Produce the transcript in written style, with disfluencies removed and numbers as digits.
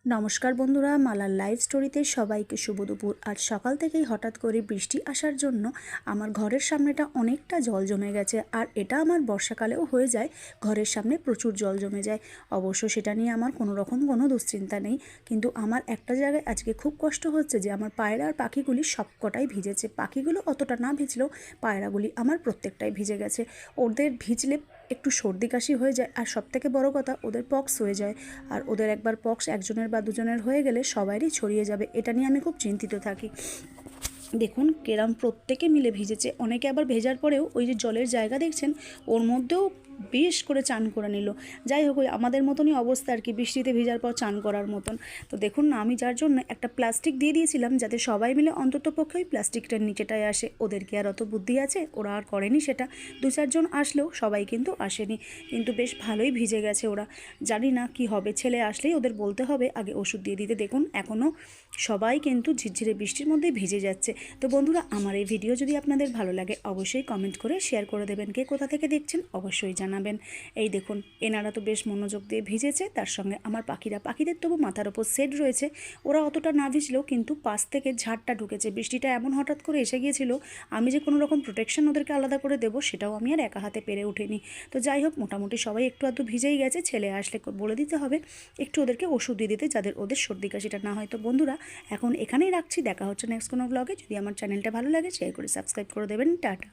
নমস্কার বন্ধুরা, মালার লাইভ স্টোরিতে সবাইকে শুভ দুপুর। আজ সকাল থেকেই হঠাৎ করে বৃষ্টি আসার জন্য আমার ঘরের সামনেটা অনেকটা জল জমে গেছে। আর এটা আমার বর্ষাকালেও হয়ে যায়, ঘরের সামনে প্রচুর জল জমে যায়। অবশ্য সেটা নিয়ে আমার কোনো দুশ্চিন্তা নেই, কিন্তু আমার একটা জায়গায় আজকে খুব কষ্ট হচ্ছে যে আমার পায়রা আর পাখিগুলি সবকটাই ভিজেছে। পাখিগুলো অতটা না ভিজলেও পায়রাগুলি আমার প্রত্যেকটাই ভিজে গেছে। ওদের ভিজলে একটু সর্দি কাশি হয়ে যায়, আর সবথেকে বড় কথা ওদের পক্স হয়ে যায়। আর ওদের একবার পক্স একজনের বা দুজনের হয়ে গেলে সবারই ছড়িয়ে যাবে, এটা নিয়ে আমি খুব চিন্তিত থাকি। দেখুন কেরাম প্রত্যেকে মিলে ভিজেছে। অনেকে আবার ভেজার পরেও ওই যে জলের জায়গা দেখছেন ওর মধ্যেও বেশ করে চান করে নিল। যাই হোক, ওই আমাদের মতনই অবস্থা আর কি, বৃষ্টিতে ভেজার পর চান করার মতন। তো দেখুন না, আমি যার জন্য একটা প্লাস্টিক দিয়ে দিয়েছিলাম যাতে সবাই মিলে অন্তত পক্ষে ওই প্লাস্টিকটার নিচেটায় আসে। ওদের কি আর অত বুদ্ধি আছে, ওরা আর করেনি সেটা। দু চারজন আসলেও সবাই কিন্তু আসেনি, কিন্তু বেশ ভালোই ভিজে গেছে ওরা। জানি না কি হবে, ছেলে আসলেই ওদের বলতে হবে আগে ওষুধ দিয়ে দিতে। দেখুন এখনও সবাই কিন্তু ঝিরঝিরে বৃষ্টির মধ্যে ভিজে যাচ্ছে। তো বন্ধুরা, আমার এই ভিডিও যদি আপনাদের ভালো লাগে অবশ্যই কমেন্ট করে শেয়ার করে দেবেন। কে কোথা থেকে দেখছেন অবশ্যই জানাবেন। এই দেখুন এনারা তো বেশ মনোযোগ দিয়ে ভিজেছে, তার সঙ্গে আমার পাখিদের তবু মাথার ওপর সেট রয়েছে। ওরা অতটা না ভিজলেও কিন্তু পাশ থেকে ঝাড়টা ঢুকেছে। বৃষ্টিটা এমন হঠাৎ করে এসে গিয়েছিল, আমি যে কোনো রকম প্রোটেকশন ওদেরকে আলাদা করে দেবো সেটাও আমি আর একা হাতে পেরে উঠিনি। তো যাই হোক, মোটামুটি সবাই একটু আধটু ভিজেই গেছে। ছেলে আসলে বলে দিতে হবে একটু ওদেরকে ওষুধ দিয়ে দিতে, যাদের ওদের সর্দি কাশিটা না হয়। তো বন্ধুরা, এখন এখানেই রাখছি, দেখা হচ্ছে নেক্সট কোনো ব্লগে। যদি আমার চ্যানেলটা ভালো লাগে শেয়ার করে সাবস্ক্রাইব করে দেবেন। টাটা।